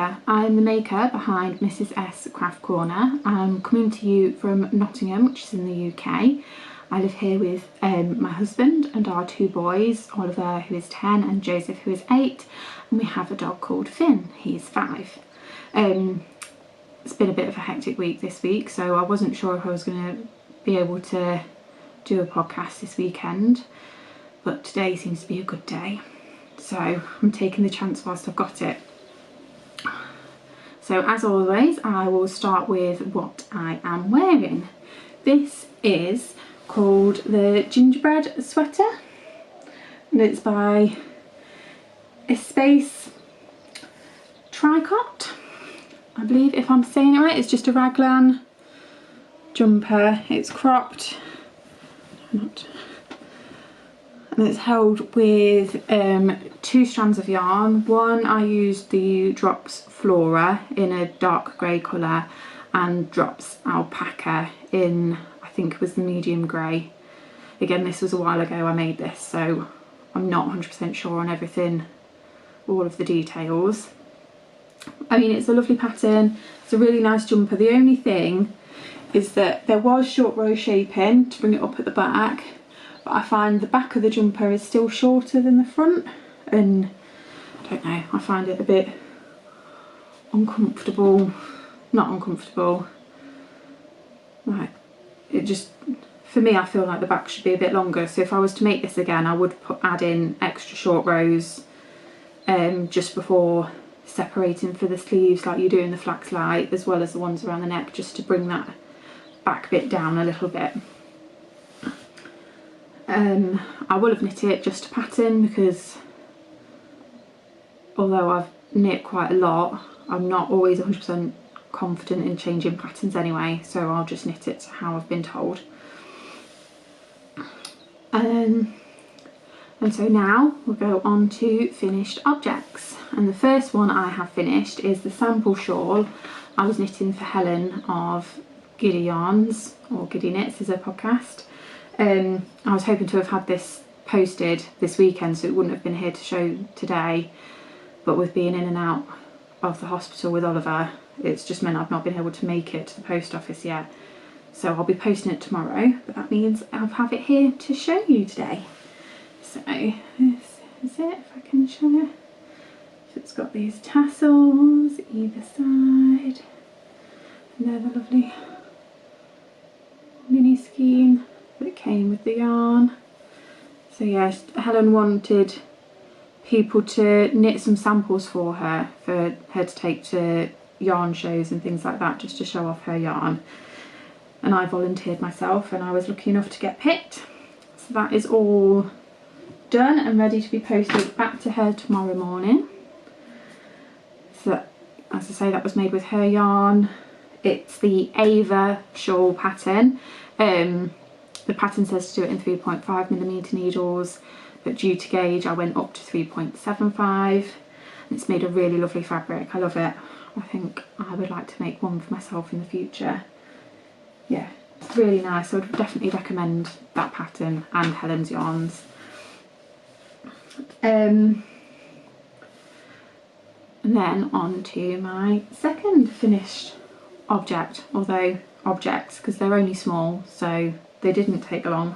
Rebecca. I'm the maker behind Mrs S Craft Corner. I'm coming to you from Nottingham, which is in the UK. I live here with my husband and our two boys, Oliver, who is 10, and Joseph, who is 8, and we have a dog called Finn. He's 5. It's been a bit of a hectic week this week, so I wasn't sure if I was going to be able to do a podcast this weekend, but today seems to be a good day, so I'm taking the chance whilst I've got it. So as always, I will start with what I am wearing. This is called the Gingerbread Sweater, and it's by Espace Tricot, I believe, if I'm saying it right. It's just a raglan jumper. It's cropped, and it's held with 2 strands of yarn. One, I used the Drops Flora in a dark grey colour, and Drops Alpaca in, I think it was the medium grey. Again, this was a while ago I made this, so I'm not 100% sure on everything, all of the details. I mean, it's a lovely pattern, it's a really nice jumper. The only thing is that there was short row shaping to bring it up at the back, but I find the back of the jumper is still shorter than the front, and I don't know, I find it a bit uncomfortable. Not uncomfortable, like, it just, for me, I feel like the back should be a bit longer. So if I was to make this again, I would add in extra short rows just before separating for the sleeves, like you do in the flax light, as well as the ones around the neck, just to bring that back bit down a little bit. I will have knit it just to pattern, because although I've knit quite a lot, I'm not always 100% confident in changing patterns anyway, so I'll just knit it to how I've been told. And so now we'll go on to finished objects, and the first one I have finished is the sample shawl I was knitting for Helen of Giddy Yarns, or Giddy Knits is her podcast. I was hoping to have had this posted this weekend, so it wouldn't have been here to show today, but with being in and out of the hospital with Oliver, it's just meant I've not been able to make it to the post office yet. So I'll be posting it tomorrow, but that means I'll have it here to show you today. So this is it, if I can show you. So it's got these tassels either side, and they're the lovely mini scheme that came with the yarn. So yes, Helen wanted people to knit some samples for her to take to yarn shows and things like that, just to show off her yarn, and I volunteered myself, and I was lucky enough to get picked. So that is all done and ready to be posted back to her tomorrow morning. So as I say, that was made with her yarn. It's the Ava shawl pattern. The pattern says to do it in 3.5mm needles, but due to gauge I went up to 3.75. It's made a really lovely fabric. I love it. I think I would like to make one for myself in the future. Yeah, it's really nice. I would definitely recommend that pattern and Helen's yarns. And then on to my second finished object, although objects, because they're only small, so they didn't take long.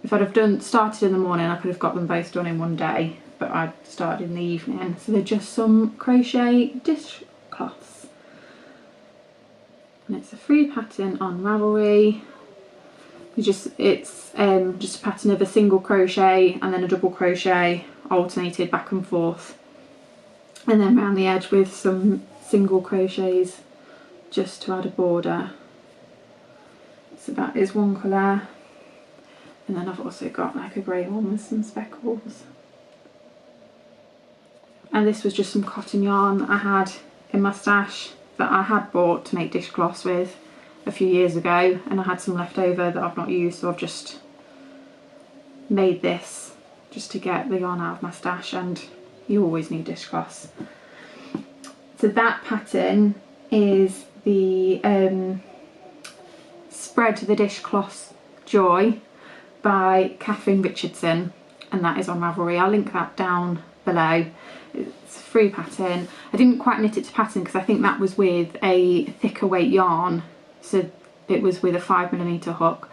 If I'd have started in the morning, I could have got them both done in one day, but I started in the evening. So they're just some crochet dishcloths, and it's a free pattern on Ravelry. It's just a pattern of a single crochet and then a double crochet alternated back and forth, and then around the edge with some single crochets just to add a border. So that is one colour, and then I've also got like a grey one with some speckles. And this was just some cotton yarn that I had in my stash that I had bought to make dishcloths with a few years ago, and I had some left over that I've not used, so I've just made this just to get the yarn out of my stash, and you always need dishcloths. So that pattern is the Spread the Dishcloth Joy by Catherine Richardson, and that is on Ravelry. I'll link that down below. It's a free pattern. I didn't quite knit it to pattern because I think that was with a thicker weight yarn, so it was with a 5mm hook,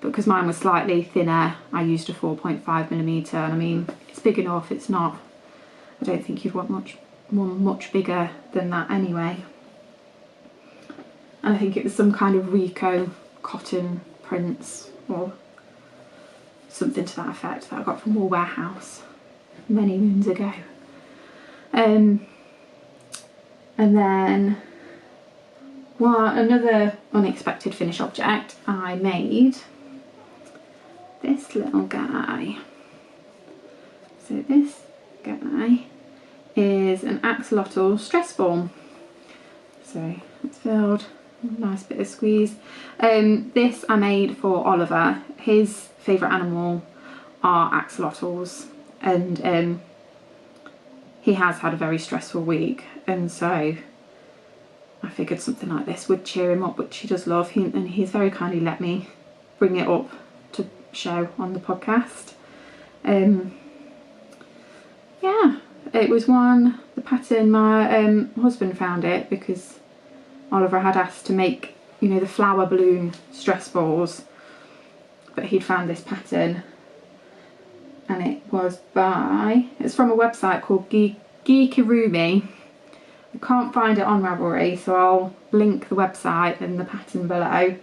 but because mine was slightly thinner I used a 4.5mm, and I mean it's big enough. It's not, I don't think you'd want much bigger than that anyway. And I think it was some kind of Rico cotton prints or something to that effect that I got from Wool Warehouse many moons ago. And then another unexpected finish object, I made this little guy. So this guy is an axolotl stress ball. So it's filled, nice bit of squeeze. This I made for Oliver. His favourite animal are axolotls, and he has had a very stressful week, and so I figured something like this would cheer him up, which he does love, and he's very kindly let me bring it up to show on the podcast. Yeah, it was the pattern, my husband found it because Oliver had asked to make, you know, the flower balloon stress balls, but he'd found this pattern, and it's from a website called Geekirumi. I can't find it on Ravelry, so I'll link the website and the pattern below.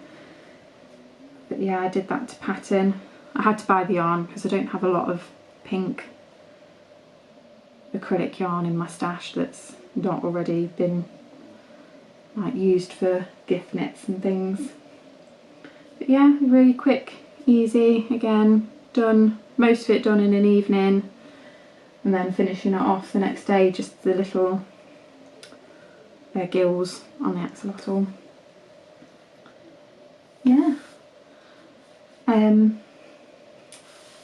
But yeah, I did that to pattern. I had to buy the yarn because I don't have a lot of pink acrylic yarn in my stash that's not already been like used for gift knits and things. But yeah, really quick, easy, again, done, most of it done in an evening, and then finishing it off the next day, just the little gills on the axolotl. Yeah.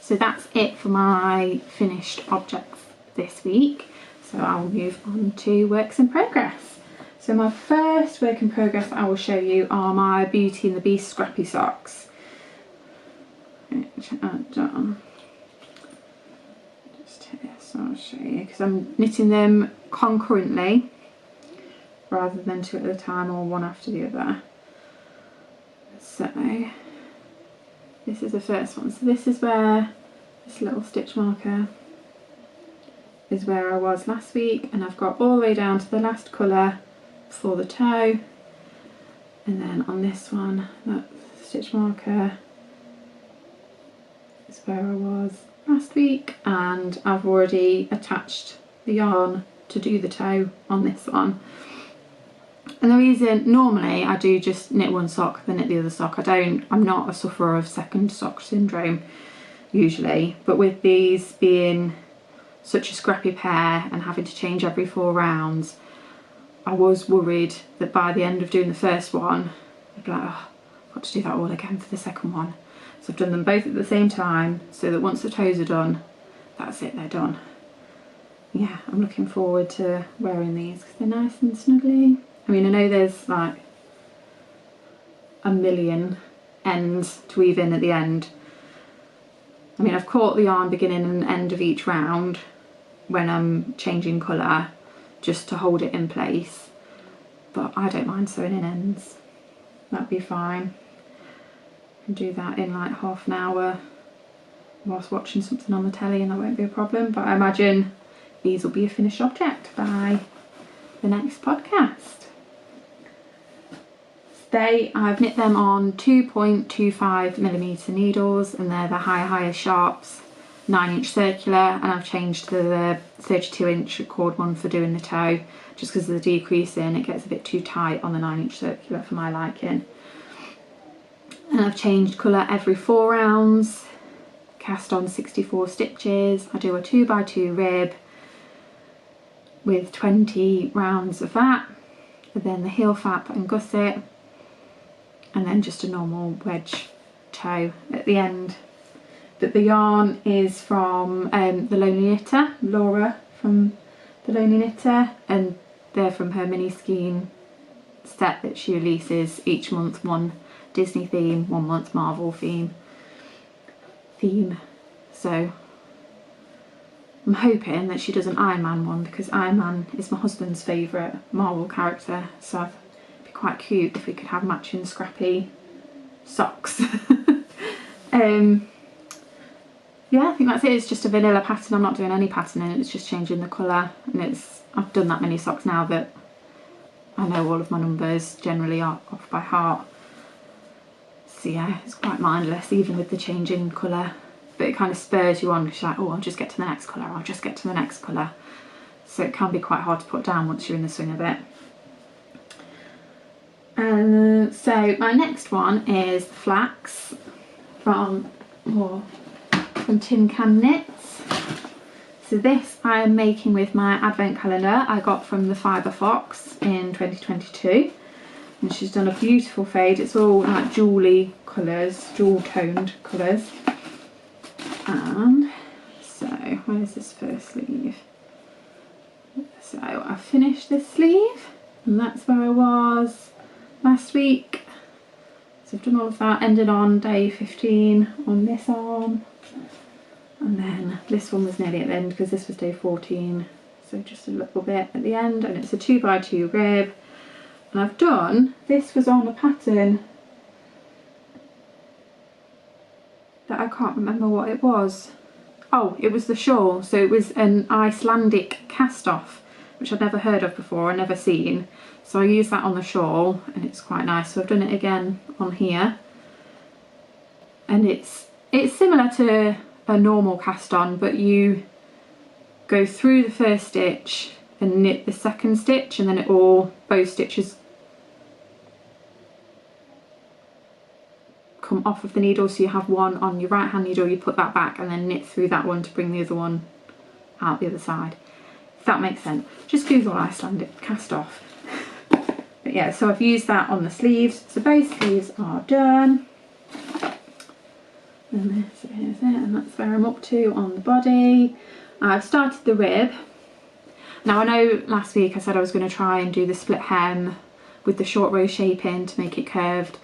So that's it for my finished objects this week. So I'll move on to works in progress. So my first work in progress I will show you are my Beauty and the Beast scrappy socks, which I've done just here, so I'll show you, because I'm knitting them concurrently rather than two at a time or one after the other. So this is the first one. So this is where this little stitch marker is where I was last week, and I've got all the way down to the last colour for the toe, and then on this one, that stitch marker is where I was last week, and I've already attached the yarn to do the toe on this one. And the reason, normally I do just knit one sock then knit the other sock. I'm not a sufferer of second sock syndrome usually, but with these being such a scrappy pair and having to change every 4 rounds, I was worried that by the end of doing the first one I'd be like, oh, I've got to do that all again for the second one. So I've done them both at the same time, so that once the toes are done, that's it, they're done. Yeah, I'm looking forward to wearing these because they're nice and snuggly. I mean, I know there's like a million ends to weave in at the end. I mean, I've caught the yarn beginning and end of each round when I'm changing colour, just to hold it in place, but I don't mind sewing in ends. That'd be fine. I can do that in like half an hour whilst watching something on the telly, and that won't be a problem. But I imagine these will be a finished object by the next podcast. Today I've knit them on 2.25mm needles, and they're the higher sharps 9-inch circular, and I've changed to the 32-inch cord one for doing the toe, just because of the decreasing, it gets a bit too tight on the 9-inch circular for my liking. And I've changed colour every 4 rounds, cast on 64 stitches. I do a 2x2 rib with 20 rounds of that, and then the heel flap and gusset, and then just a normal wedge toe at the end. But the yarn is from the Lonely Knitter, Laura from the Lonely Knitter, and they're from her mini skein set that she releases each month, one Disney theme, 1 month Marvel theme. So I'm hoping that she does an Iron Man one, because Iron Man is my husband's favourite Marvel character, so it'd be quite cute if we could have matching scrappy socks. Yeah, I think that's it. It's just a vanilla pattern. I'm not doing any patterning, it's just changing the colour, and I've done that many socks now that I know all of my numbers generally are off by heart. So yeah, it's quite mindless even with the change in colour, but it kind of spurs you on, because you're like, oh, I'll just get to the next colour, I'll just get to the next colour. So it can be quite hard to put down once you're in the swing of it. So my next one is the flax from Tin Can Knits. So this I am making with my advent calendar I got from the Fibre Fox in 2022, and she's done a beautiful fade. It's all like jewelly colours, jewel toned colours. And so where's this first sleeve? So I finished this sleeve, and that's where I was last week. So I've done all of that, ended on day 15 on this arm, and then this one was nearly at the end because this was day 14, so just a little bit at the end, and it's a 2x2 rib. And I've done, this was on a pattern that I can't remember what it was. Oh, it was the shawl, so it was an Icelandic cast off, which I'd never heard of before, I'd never seen. So I used that on the shawl, and it's quite nice. So I've done it again on here, and it's similar to a normal cast on, but you go through the first stitch and knit the second stitch, and then both stitches come off of the needle, so you have one on your right hand needle, you put that back and then knit through that one to bring the other one out the other side, if that makes sense. Just Google Icelandic cast off. But yeah, so I've used that on the sleeves, so both sleeves are done. And so here's it, and that's where I'm up to on the body. I've started the rib. Now I know last week I said I was going to try and do the split hem with the short row shaping to make it curved,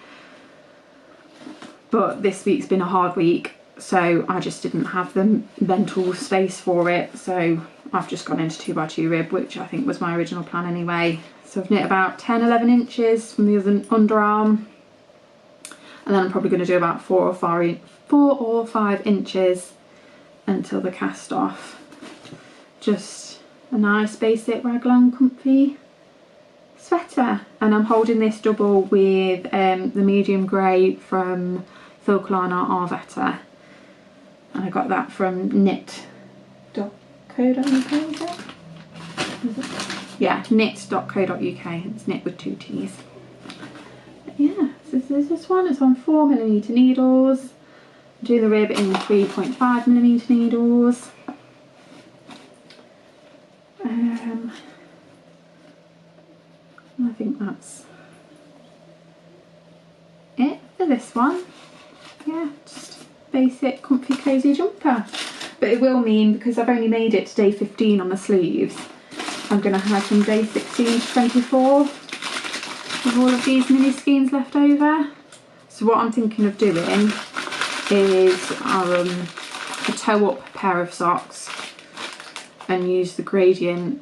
but this week's been a hard week, so I just didn't have the mental space for it, so I've just gone into 2x2 rib, which I think was my original plan anyway. So I've knit about 10-11 inches from the other underarm, and then I'm probably going to do about 4 or 5 inches until the cast off. Just a nice basic raglan comfy sweater, and I'm holding this double with the medium grey from Filcolana Arvetta, and I got that from knit.co.uk, is it? Yeah, knit.co.uk. It's knit with 2 T's. But yeah, so this is this one. It's on 4mm needles. Do the rib in 3.5mm needles. I think that's it for this one. Yeah, just basic comfy cozy jumper. But it will mean, because I've only made it to day 15 on the sleeves, I'm going to have from day 16 to 24 with all of these mini skeins left over. So what I'm thinking of doing is a toe up pair of socks and use the gradient,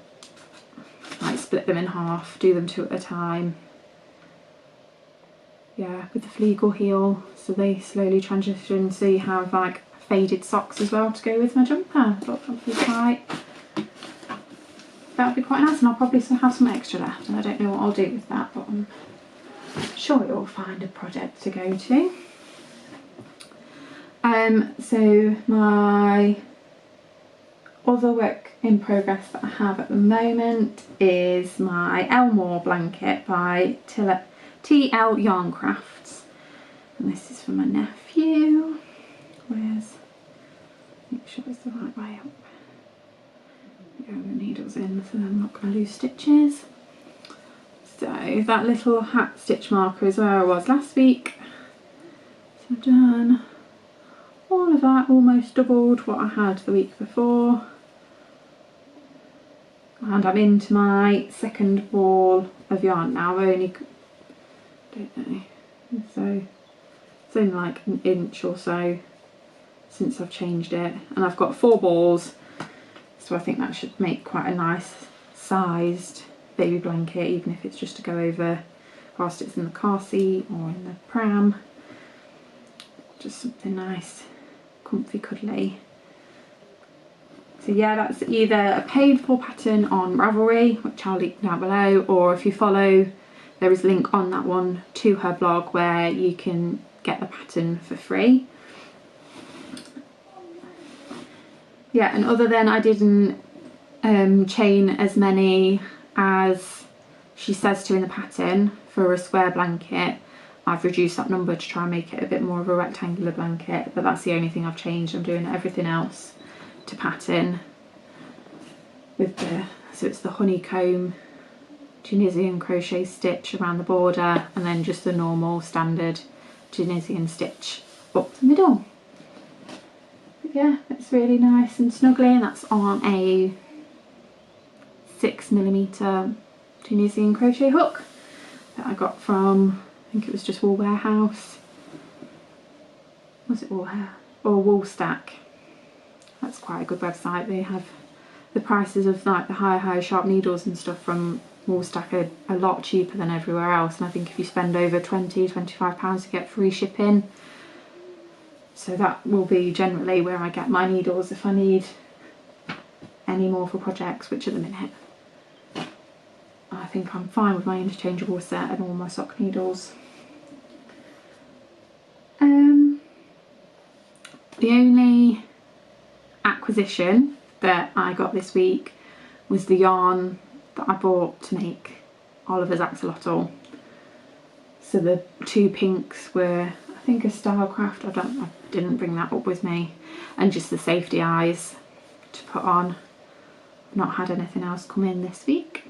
like split them in half, do them 2 at a time. Yeah, with the fleagle heel, so they slowly transition, so you have like faded socks as well to go with my jumper. I thought that would be quite nice, and I'll probably still have some extra left, and I don't know what I'll do with that, but I'm sure you'll find a project to go to. So my other work in progress that I have at the moment is my Elmore blanket by TL Yarn Crafts, and this is for my nephew. Make sure it's the right way up. Go the needles in so I'm not going to lose stitches. So that little hat stitch marker is where I was last week. So I've done all of that, almost doubled what I had the week before. And I'm into my second ball of yarn now. I only, don't know, so it's only like an inch or so since I've changed it, and I've got 4 balls, So I think that should make quite a nice sized baby blanket, even if it's just to go over whilst it's in the car seat or in the pram. Just something nice, comfy, cuddly. So yeah, that's either a paid for pattern on Ravelry, which I'll link down below, or if you follow, there is a link on that one to her blog where you can get the pattern for free. Yeah, and other than I didn't chain as many as she says to in the pattern for a square blanket, I've reduced that number to try and make it a bit more of a rectangular blanket, but that's the only thing I've changed. I'm doing everything else to pattern with the, so it's the honeycomb Tunisian crochet stitch around the border, and then just the normal standard Tunisian stitch up the middle. But yeah, it's really nice and snuggly, and that's on a 6mm Tunisian crochet hook that I got from, I think it was just Wool Warehouse. Was it Wool or Wool Stack? That's quite a good website. They have the prices of like the high sharp needles and stuff from Wool Stack are a lot cheaper than everywhere else, and I think if you spend over £20–25 you get free shipping. So that will be generally where I get my needles if I need any more for projects, which at the minute I think I'm fine with my interchangeable set and all my sock needles. The only acquisition that I got this week was the yarn that I bought to make Oliver's axolotl. So the two pinks were, I think, a Stylecraft. I didn't bring that up with me, and just the safety eyes to put on. I've not had anything else come in this week.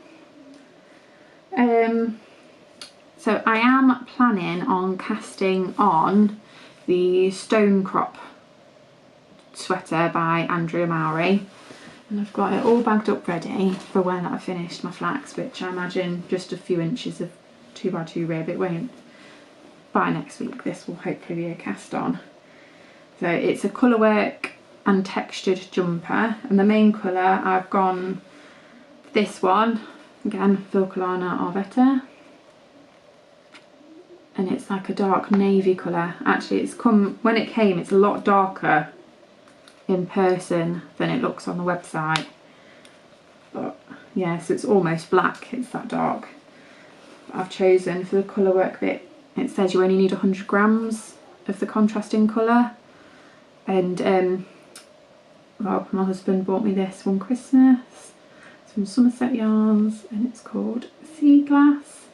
So I am planning on casting on the Stone Crop sweater by Andrea Mowry, and I've got it all bagged up ready for when I finished my flax, which I imagine just a few inches of 2x2 rib. It won't, by next week this will hopefully be a cast on. So it's a colourwork and textured jumper, and the main colour I've gone this one, again Vilcolana Arvetta, and it's like a dark navy colour. Actually it's come, when it came it's a lot darker in person than it looks on the website, but yeah, so it's almost black, it's that dark. But I've chosen for the colour work bit, it says you only need 100 grams of the contrasting colour, and Rob, my husband, bought me this one Christmas. It's from Somerset Yarns and it's called Sea Glass,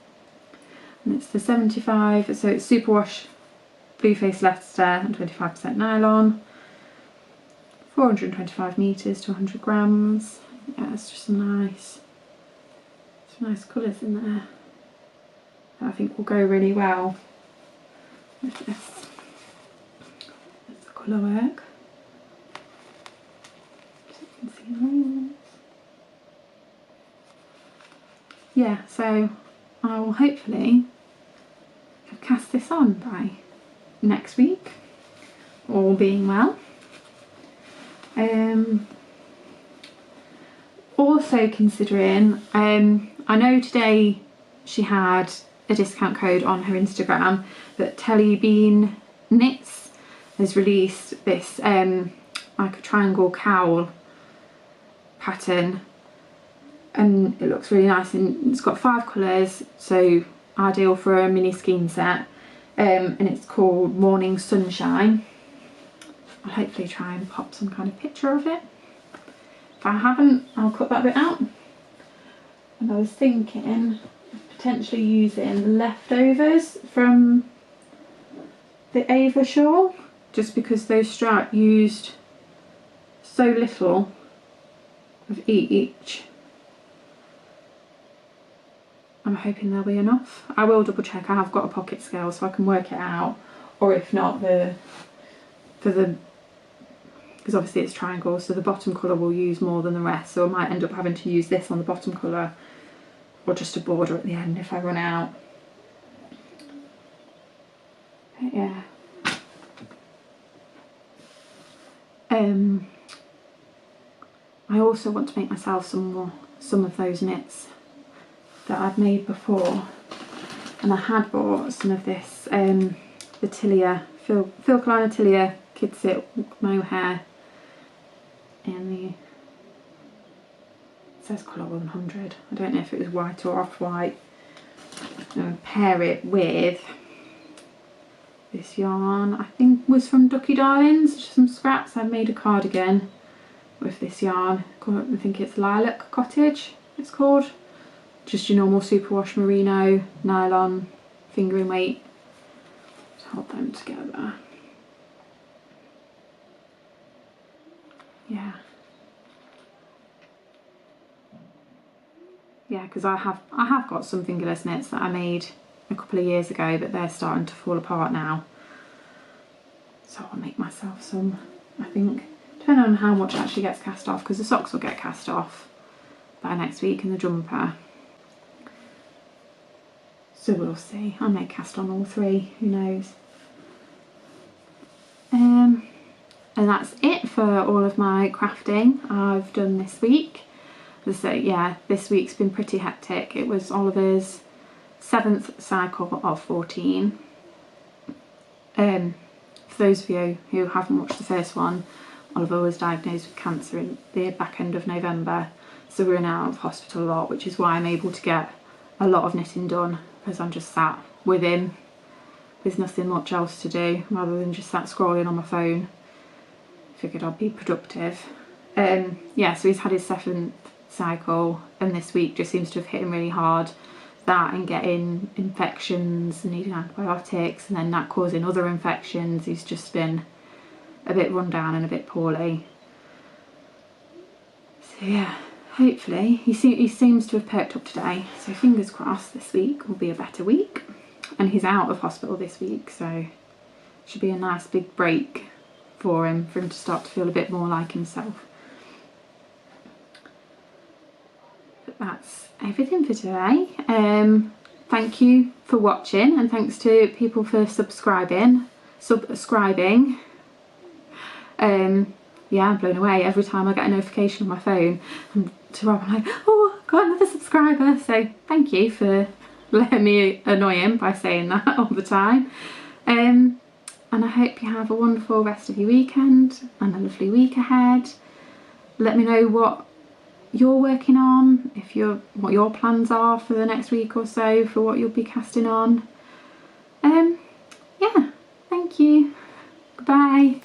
and it's the 75, so it's superwash Blueface Leicester and 25% nylon. 425 meters to 100 grams. Yeah, it's just some nice colours in there that I think will go really well with this. That's the colour work. So you can see those. Yeah, so I will hopefully have cast this on by next week, all being well. Also considering, I know today she had a discount code on her Instagram, but Telly Bean Knits has released this like a triangle cowl pattern, and it looks really nice, and it's got 5 colours, so ideal for a mini skein set, and it's called Morning Sunshine. I'll hopefully try and pop some kind of picture of it. If I haven't, I'll cut that bit out. And I was thinking of potentially using the leftovers from the Ava shawl, just because those stripes used so little of each. I'm hoping there'll be enough. I will double check. I have got a pocket scale so I can work it out, or if not, because obviously it's triangle, so the bottom colour will use more than the rest, so I might end up having to use this on the bottom colour, or just a border at the end if I run out. But yeah. I also want to make myself some of those knits that I'd made before, and I had bought some of this the Tilia Phil Klein Tilia Kidsit mohair in the, it says colour 100. I don't know if it was white or off-white. And pair it with this yarn, I think was from Ducky Darlings, just some scraps. I made a cardigan with this yarn. I think it's Lilac Cottage it's called. Just your normal superwash merino nylon fingering weight. Just hold them together. Yeah. Yeah, because I have got some fingerless knits that I made a couple of years ago, but they're starting to fall apart now. So I'll make myself some, I think, depending on how much actually gets cast off, because the socks will get cast off by next week and the jumper. So we'll see. I may cast on all three, who knows. And that's it for all of my crafting I've done this week. So yeah, this week's been pretty hectic. It was Oliver's 7th cycle of 14. For those of you who haven't watched the first one, Oliver was diagnosed with cancer in the back end of November, so we're in and out of hospital a lot, which is why I'm able to get a lot of knitting done, because I'm just sat with him. There's nothing much else to do rather than just sat scrolling on my phone. Figured I'd be productive. Yeah, so he's had his 7th cycle, and this week just seems to have hit him really hard. That and getting infections and needing antibiotics, and then that causing other infections. He's just been a bit run down and a bit poorly. So yeah, hopefully he seems to have perked up today, so fingers crossed this week will be a better week. And he's out of hospital this week, so it should be a nice big break for him to start to feel a bit more like himself. But that's everything for today. Thank you for watching, and thanks to people for subscribing. Yeah, I'm blown away every time I get a notification on my phone. And to Rob, I'm like, oh, I've got another subscriber. So thank you for letting me annoy him by saying that all the time. And I hope you have a wonderful rest of your weekend and a lovely week ahead. Let me know what you're working on, what your plans are for the next week or so, for what you'll be casting on. Yeah, thank you. Goodbye.